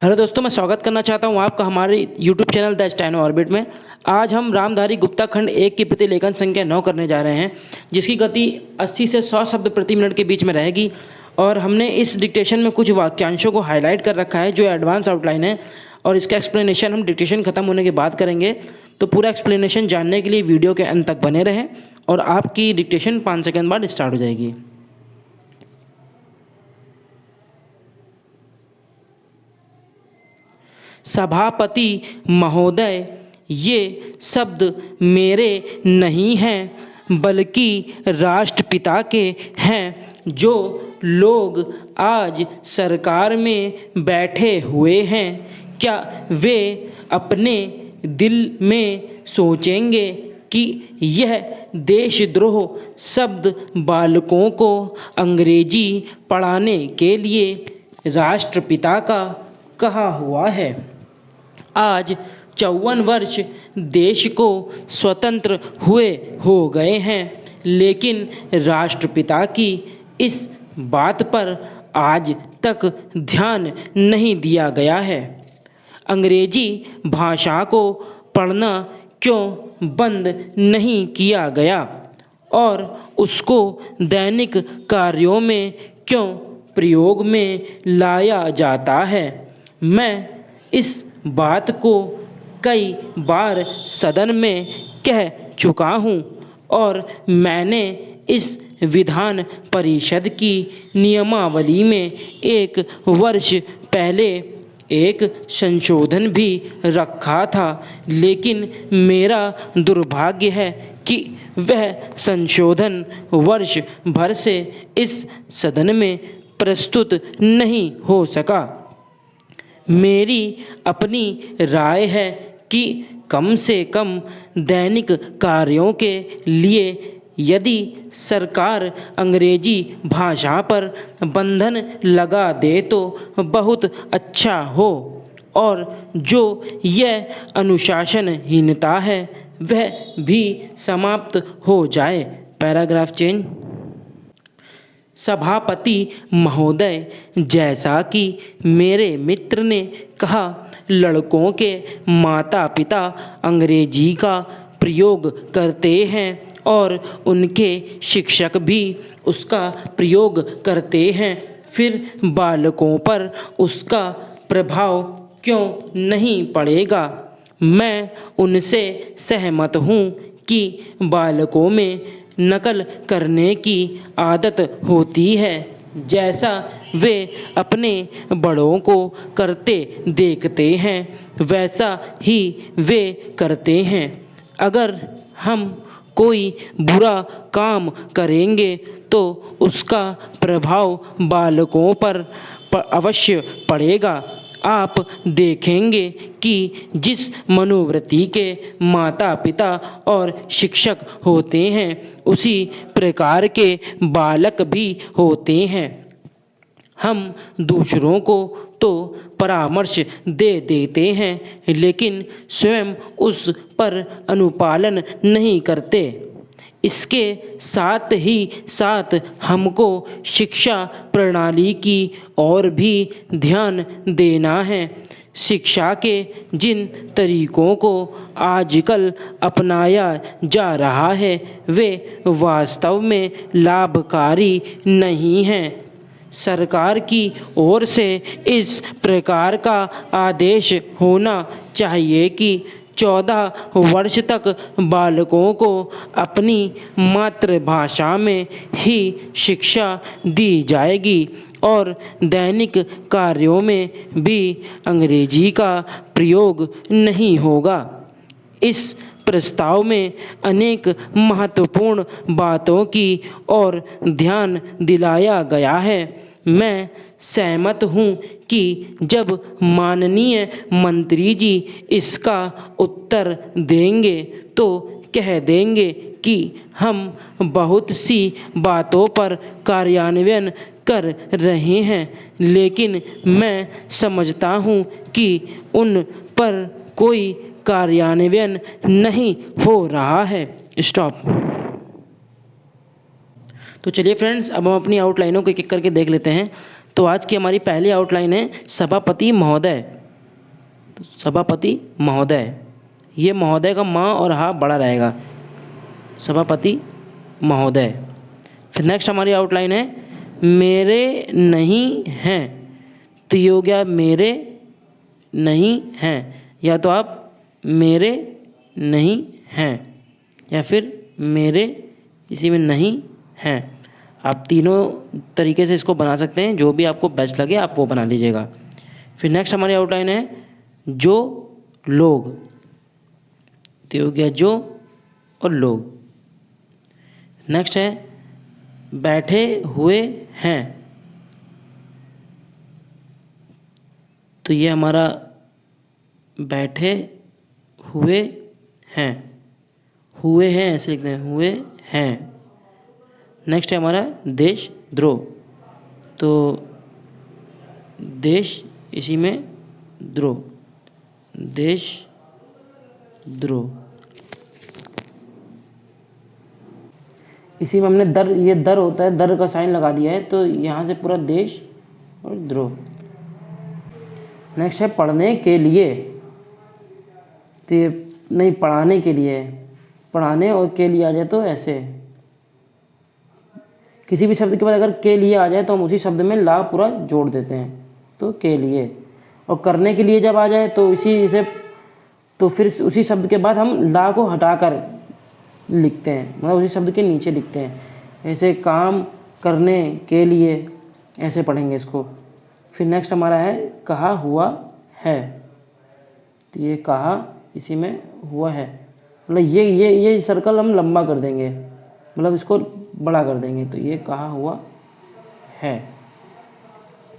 Hello दोस्तों, मैं स्वागत करना चाहता हूं आपका हमारे YouTube channel the steno orbit में। आज हम रामधारी गुप्ता खंड 1 की प्रतिलेखन संख्या 9 करने जा रहे हैं, जिसकी गति 80 से 100 शब्द प्रति मिनट के बीच में रहेगी। और हमने इस डिक्टेशन में कुछ वाक्यांशों को हाईलाइट कर रखा है जो एडवांस आउटलाइन है, और इसका एक्सप्लेनेशन हम डिक्टेशन खत्म होने के बाद करेंगे। तो पूरा एक्सप्लेनेशन जानने के लिए वीडियो के अंत तक बने रहें और आपकी डिक्टेशन 5 सेकेंड बाद स्टार्ट हो जाएगी। सभापति महोदय, ये शब्द मेरे नहीं हैं बल्कि राष्ट्रपिता के हैं, जो लोग आज सरकार में बैठे हुए हैं। क्या वे अपने दिल में सोचेंगे कि यह देशद्रोह शब्द बालकों को अंग्रेजी पढ़ाने के लिए राष्ट्रपिता का कहा हुआ है? आज 54 वर्ष देश को स्वतंत्र हुए हो गए हैं, लेकिन राष्ट्रपिता की इस बात पर आज तक ध्यान नहीं दिया गया है। अंग्रेजी भाषा को पढ़ना क्यों बंद नहीं किया गया और उसको दैनिक कार्यों में क्यों प्रयोग में लाया जाता है? मैं इस बात को कई बार सदन में कह चुका हूँ और मैंने इस विधान परिषद की नियमावली में 1 वर्ष पहले एक संशोधन भी रखा था, लेकिन मेरा दुर्भाग्य है कि वह संशोधन वर्ष भर से इस सदन में प्रस्तुत नहीं हो सका। मेरी अपनी राय है कि कम से कम दैनिक कार्यों के लिए यदि सरकार अंग्रेजी भाषा पर बंधन लगा दे तो बहुत अच्छा हो, और जो यह अनुशासनहीनता है वह भी समाप्त हो जाए। Paragraph change. सभापति महोदय, जैसा कि मेरे मित्र ने कहा, लड़कों के माता पिता अंग्रेजी का प्रयोग करते हैं और उनके शिक्षक भी उसका प्रयोग करते हैं, फिर बालकों पर उसका प्रभाव क्यों नहीं पड़ेगा? मैं उनसे सहमत हूँ कि बालकों में नकल करने की आदत होती है, जैसा वे अपने बड़ों को करते देखते हैं वैसा ही वे करते हैं। अगर हम कोई बुरा काम करेंगे तो उसका प्रभाव बालकों पर अवश्य पड़ेगा। आप देखेंगे कि जिस मनोवृत्ति के माता पिता और शिक्षक होते हैं उसी प्रकार के बालक भी होते हैं। हम दूसरों को तो परामर्श दे देते हैं, लेकिन स्वयं उस पर अनुपालन नहीं करते। इसके साथ ही साथ हमको शिक्षा प्रणाली की ओर भी ध्यान देना है। शिक्षा के जिन तरीकों को आजकल अपनाया जा रहा है वे वास्तव में लाभकारी नहीं हैं। सरकार की ओर से इस प्रकार का आदेश होना चाहिए कि 14 वर्ष तक बालकों को अपनी मातृभाषा में ही शिक्षा दी जाएगी और दैनिक कार्यों में भी अंग्रेजी का प्रयोग नहीं होगा। इस प्रस्ताव में अनेक महत्वपूर्ण बातों की ओर ध्यान दिलाया गया है। मैं सहमत हूँ कि जब माननीय मंत्री जी इसका उत्तर देंगे तो कह देंगे कि हम बहुत सी बातों पर कार्यान्वयन कर रहे हैं, लेकिन मैं समझता हूँ कि उन पर कोई कार्यान्वयन नहीं हो रहा है। स्टॉप। तो चलिए फ्रेंड्स, अब हम अपनी आउटलाइनों को एक एक करके देख लेते हैं। तो आज की हमारी पहली आउटलाइन है सभापति महोदय। तो सभापति महोदय, ये महोदय का म और हा बड़ा रहेगा, सभापति महोदय। फिर नेक्स्ट हमारी आउटलाइन है मेरे नहीं हैं। तो ये हो गया मेरे नहीं हैं, या तो आप मेरे नहीं हैं या फिर मेरे इसी में नहीं हैं। आप तीनों तरीके से इसको बना सकते हैं, जो भी आपको बेस्ट लगे आप वो बना लीजिएगा। फिर नेक्स्ट हमारी आउटलाइन है जो लोग। तो ये हो गया जो और लोग। नेक्स्ट है बैठे हुए हैं। तो ये हमारा बैठे हुए हैं, हुए हैं ऐसे लिखते हैं, हुए हैं। नेक्स्ट है हमारा देशद्रोह। तो देश इसी में द्रोह, देशद्रोह। इसी में हमने दर, ये दर होता है, दर का साइन लगा दिया है, तो यहाँ से पूरा देश और द्रोह। नेक्स्ट है पढ़ने के लिए। तो ये नहीं, पढ़ाने के लिए, पढ़ाने और के लिए आ जाए तो ऐसे, किसी भी शब्द के बाद अगर के लिए आ जाए तो हम उसी शब्द में ला पूरा जोड़ देते हैं, तो के लिए। और करने के लिए जब आ जाए तो इसी से, तो फिर उसी शब्द के बाद हम ला को हटाकर लिखते हैं, मतलब उसी शब्द के नीचे लिखते हैं। ऐसे काम करने के लिए ऐसे पढ़ेंगे इसको। फिर नेक्स्ट हमारा है कहा हुआ है। तो ये कहा इसी में हुआ है, मतलब ये सर्कल हम लंबा कर देंगे, मतलब इसको बड़ा कर देंगे। तो ये कहा हुआ है।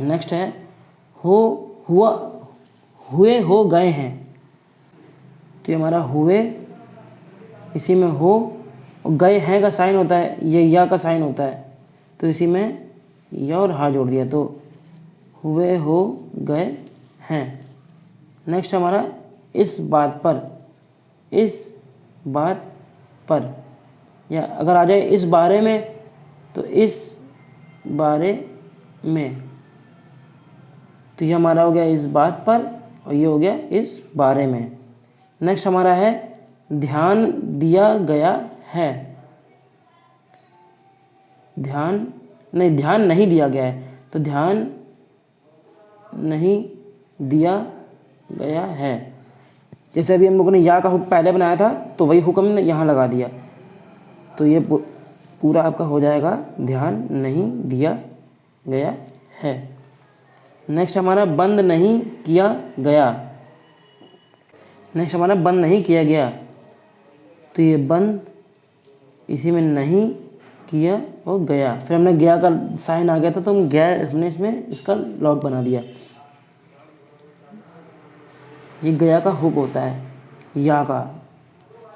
नेक्स्ट है हो हुआ, हुए हो गए हैं। तो ये हमारा हुए इसी में हो, और गए हैं का साइन होता है, ये या का साइन होता है, तो इसी में या और हा जोड़ दिया, तो हुए हो गए हैं। नेक्स्ट हमारा इस बात पर, इस बात पर, या अगर आ जाए इस बारे में तो इस बारे में। तो ये हमारा हो गया इस बात पर, और ये हो गया इस बारे में। नेक्स्ट हमारा है ध्यान दिया गया है। ध्यान नहीं दिया गया है, तो ध्यान नहीं दिया गया है। जैसे अभी हम लोगों ने या का हुक पहले बनाया था, तो वही हुक हमने यहाँ लगा दिया, तो ये पूरा आपका हो जाएगा ध्यान नहीं दिया गया है। नेक्स्ट हमारा बंद नहीं किया गया। नेक्स्ट हमारा बंद नहीं किया गया। तो ये बंद इसी में नहीं किया और गया, फिर हमने गया का साइन आ गया था, तो हम गया हमने इसमें इसका लॉक बना दिया। ये गया का हुक होता है या का,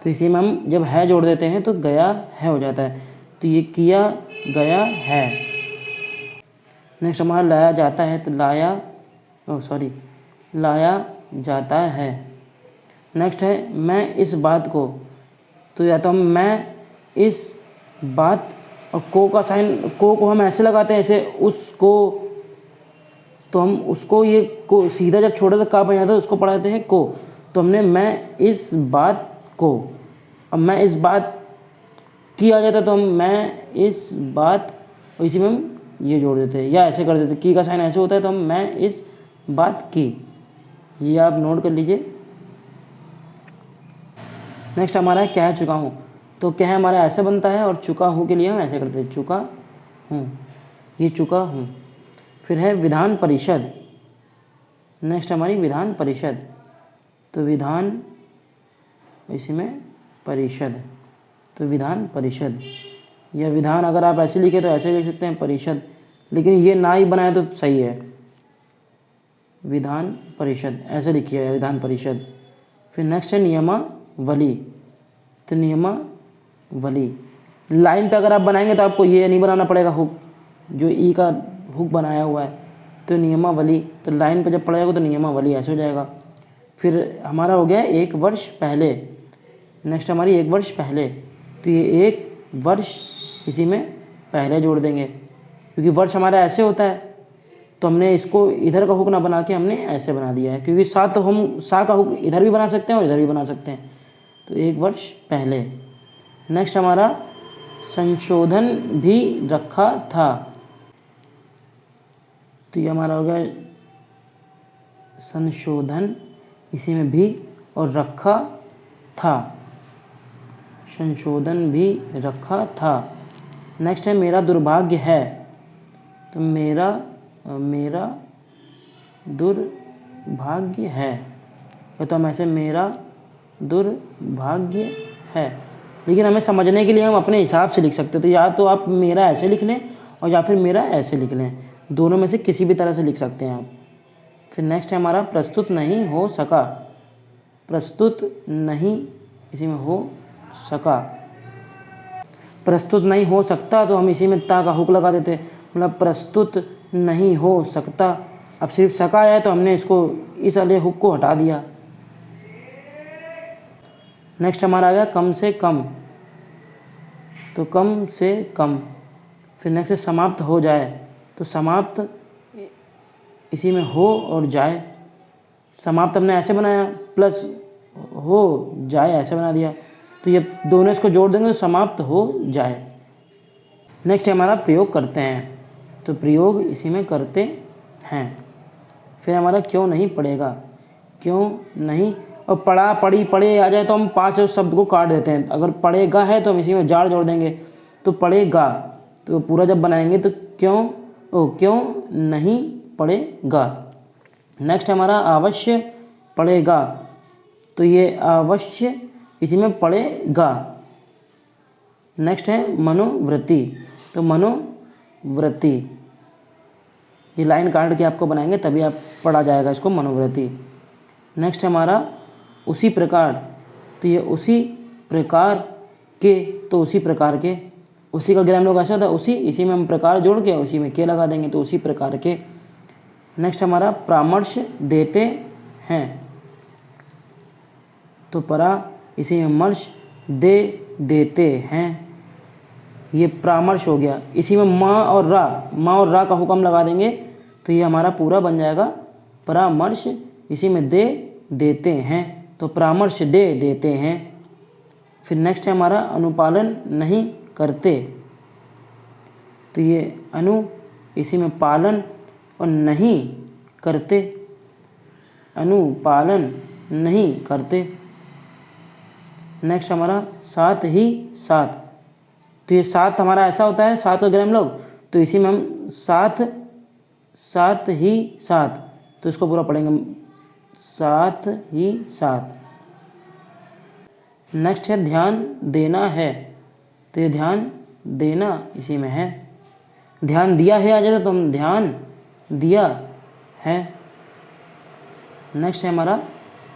तो इसी में हम जब है जोड़ देते हैं तो गया है हो जाता है। तो ये किया गया है। नेक्स्ट हमारा लाया जाता है, तो लाया जाता है। नेक्स्ट है मैं इस बात को। तो या तो हम मैं इस बात, और को का साइन, को हम ऐसे लगाते हैं ऐसे उसको, तो हम उसको, ये को सीधा जब छोटा सा का बन जाता है उसको पढ़ाते हैं को। तो हमने मैं इस बात को, अब मैं इस बात की आ जाता तो हम मैं इस बात, और इसी में हम ये जोड़ देते हैं या ऐसे कर देते, की का साइन ऐसे होता है, तो हम मैं इस बात की, ये आप नोट कर लीजिए। नेक्स्ट हमारा है कह चुका हूँ। तो कह हमारा ऐसे बनता है, और चुका हूँ के लिए हम ऐसे करते हैं, चुका हूँ, ये चुका हूँ। फिर है विधान परिषद। नेक्स्ट हमारी विधान परिषद। तो विधान इसी में परिषद, तो विधान परिषद, या विधान अगर आप ऐसे लिखे तो ऐसे लिख सकते हैं परिषद, लेकिन ये ना ही बनाए तो सही है, विधान परिषद ऐसे लिखिए है विधान परिषद। फिर नेक्स्ट है नियमावली। तो नियमावली लाइन पे अगर आप बनाएंगे तो आपको ये नहीं बनाना पड़ेगा हुक, जो ई का हुक बनाया हुआ है, तो नियमावली। तो लाइन पे जब पड़ेगा तो नियमावली ऐसे हो जाएगा। फिर हमारा हो गया एक वर्ष पहले। नेक्स्ट हमारी एक वर्ष पहले। तो ये एक वर्ष इसी में पहले जोड़ देंगे, क्योंकि वर्ष हमारा ऐसे होता है, तो हमने इसको इधर का हुक ना बना के हमने ऐसे बना दिया है, क्योंकि सा तो हम सा का हुक इधर भी बना सकते हैं और इधर भी बना सकते हैं। तो 1 वर्ष पहले। नेक्स्ट हमारा संशोधन भी रखा था, तो ये हमारा हो गया संशोधन, इसी में भी और रखा था, संशोधन भी रखा था। नेक्स्ट है मेरा दुर्भाग्य है, तो मेरा दुर्भाग्य है, तो हम ऐसे मेरा दुर्भाग्य है। लेकिन हमें समझने के लिए हम अपने हिसाब से लिख सकते हैं, तो या तो आप मेरा ऐसे लिख लें और या फिर मेरा ऐसे लिख लें, दोनों में से किसी भी तरह से लिख सकते हैं आप। फिर नेक्स्ट है हमारा प्रस्तुत नहीं हो सका, प्रस्तुत नहीं, इसी में हो सका। प्रस्तुत नहीं हो सकता, तो हम इसी में ता का हुक लगा देते, मतलब प्रस्तुत नहीं हो सकता। अब सिर्फ सका है तो हमने इसको इस वाले हुक को हटा दिया। नेक्स्ट हमारा आ गया कम से कम, तो कम से कम। फिर नेक्स्ट समाप्त हो जाए, तो समाप्त, इसी में हो और जाए। समाप्त हमने ऐसे बनाया, प्लस हो जाए ऐसे बना दिया, तो ये दोनों इसको जोड़ देंगे तो समाप्त हो जाए। नेक्स्ट हमारा प्रयोग करते हैं, तो प्रयोग इसी में करते हैं। फिर हमारा क्यों नहीं पड़ेगा, क्यों नहीं, और पढ़ा पढ़ी पढ़े आ जाए तो हम पास से उस शब्द को काट देते हैं। अगर पढ़ेगा है तो हम इसी में जार जोड़ देंगे, तो पढ़ेगा, तो पूरा जब बनाएंगे तो क्यों नहीं पढ़ेगा। नेक्स्ट हमारा अवश्य पढ़ेगा, तो ये अवश्य इसी में पढ़ेगा। नेक्स्ट है मनोवृत्ति, तो मनोवृत्ति, ये लाइन काट के आपको बनाएंगे तभी आप पढ़ा जाएगा इसको, मनोवृत्ति। नेक्स्ट हमारा उसी प्रकार, तो ये उसी प्रकार के, तो उसी प्रकार के, उसी का ग्राम लोग ऐसा होता है उसी, इसी में हम प्रकार जोड़ के उसी में के लगा देंगे, तो उसी प्रकार के। नेक्स्ट हमारा परामर्श देते हैं, तो परा, इसी में मर्श, देते हैं, ये परामर्श हो गया। इसी में माँ और रा का हुक्म लगा देंगे, तो ये हमारा पूरा बन जाएगा परामर्श, इसी में देते हैं, तो परामर्श देते हैं। फिर नेक्स्ट है हमारा अनुपालन नहीं करते, तो ये अनु, इसी में पालन और नहीं करते, अनुपालन नहीं करते। नेक्स्ट हमारा साथ ही साथ, तो ये साथ हमारा ऐसा होता है, साथ वगैरह हम लोग, तो इसी में हम साथ ही साथ, तो इसको पूरा पढ़ेंगे साथ ही साथ। नेक्स्ट है ध्यान देना है, तो ये ध्यान देना इसी में है। ध्यान दिया है आ जाता तो हम ध्यान दिया है। नेक्स्ट है हमारा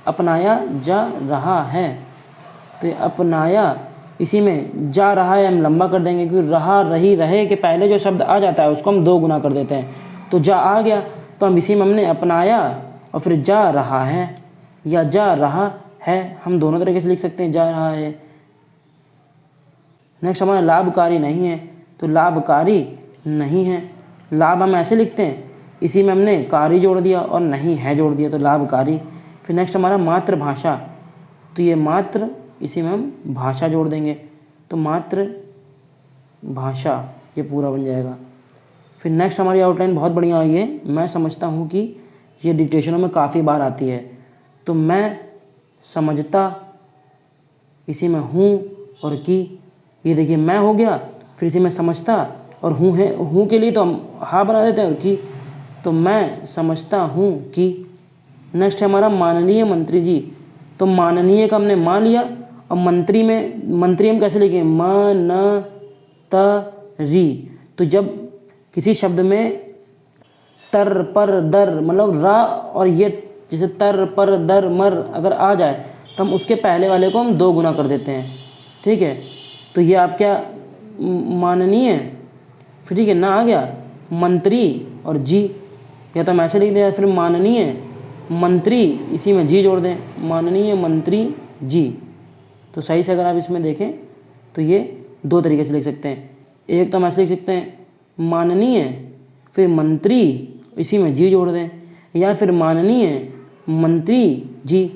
अपनाया जा रहा है, तो ये अपनाया, इसी में जा रहा है हम लंबा कर देंगे, क्योंकि रहा, रही, रहे के पहले जो शब्द आ जाता है उसको हम 2 गुना कर देते हैं। तो जा आ गया तो हम इसी में हमने अपनाया और फिर जा रहा है या जा रहा है, हम दोनों तरीके से लिख सकते हैं, जा रहा है। नेक्स्ट हमारा लाभकारी नहीं है, तो लाभकारी नहीं है। लाभ हम ऐसे लिखते हैं, इसी में हमने कारी जोड़ दिया और नहीं है जोड़ दिया, तो लाभकारी। फिर नेक्स्ट हमारा मातृभाषा, तो ये मात्र, इसी में हम भाषा जोड़ देंगे, तो मातृ भाषा, ये पूरा बन जाएगा। फिर नेक्स्ट हमारी आउटलाइन बहुत बढ़िया आई है, मैं समझता हूँ कि ये डिक्टेशनों में काफ़ी बार आती है, तो मैं समझता, इसी में हूँ और की, ये देखिए मैं हो गया, फिर इसी में समझता और हूँ है, हूँ के लिए तो हम हाँ बना देते हैं और की, तो मैं समझता हूँ कि। नेक्स्ट है हमारा माननीय मंत्री जी, तो माननीय का हमने मान लिया और मंत्री हम कैसे लिखें, री, तो जब किसी शब्द में तर पर दर, मतलब रा और ये, जैसे तर पर दर मर अगर आ जाए तो हम उसके पहले वाले को हम 2 गुना कर देते हैं, ठीक है। तो ये आप क्या माननीय, फिर ठीक है ना आ गया मंत्री और जी, या तो हम ऐसे लिख दें, फिर माननीय मंत्री, इसी में जी जोड़ दें, माननीय मंत्री जी। तो सही से अगर आप इसमें देखें तो ये 2 तरीके से लिख सकते हैं। एक तो हम ऐसे लिख सकते हैं माननीय, फिर मंत्री इसी में जी जोड़ दें, या फिर माननीय मंत्री जी।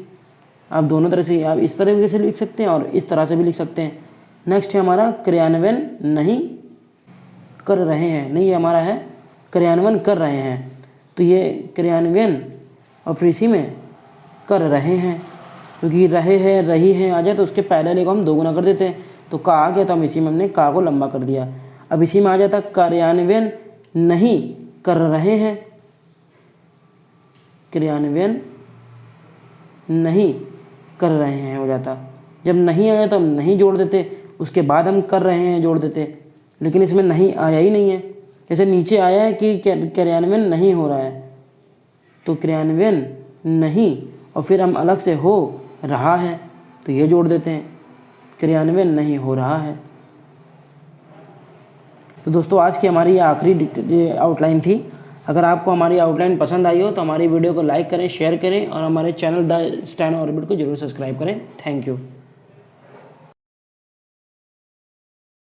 आप दोनों तरह से, आप इस तरह से लिख सकते हैं और इस तरह से भी लिख सकते हैं। नेक्स्ट है हमारा क्रियान्वयन नहीं कर रहे हैं, नहीं ये हमारा है क्रियान्वयन कर रहे हैं, तो ये क्रियान्वयन और फिर इसी में कर रहे हैं, क्योंकि रहे हैं रही हैं आ जाए तो उसके पहले वाले को हम दोगुना कर देते हैं, तो का आ गया तो हम इसी में हमने का को लंबा कर दिया। अब इसी में आ जाता कार्यान्वयन नहीं कर रहे हैं, क्रियान्वयन नहीं कर रहे हैं हो जाता। जब नहीं आया तो हम नहीं जोड़ देते, उसके बाद हम कर रहे हैं जोड़ देते, लेकिन इसमें नहीं आया ही नहीं है। जैसे नीचे आया है कि क्रियान्वयन नहीं हो रहा है, तो क्रियान्वयन नहीं और फिर हम अलग से हो रहा है, तो ये जोड़ देते हैं, क्रियान्वयन नहीं हो रहा है। तो दोस्तों आज की हमारी ये आखिरी आउटलाइन थी। अगर आपको हमारी आउटलाइन पसंद आई हो तो हमारी वीडियो को लाइक करें, शेयर करें और हमारे चैनल द स्टेनो ऑर्बिट को जरूर सब्सक्राइब करें। Thank you.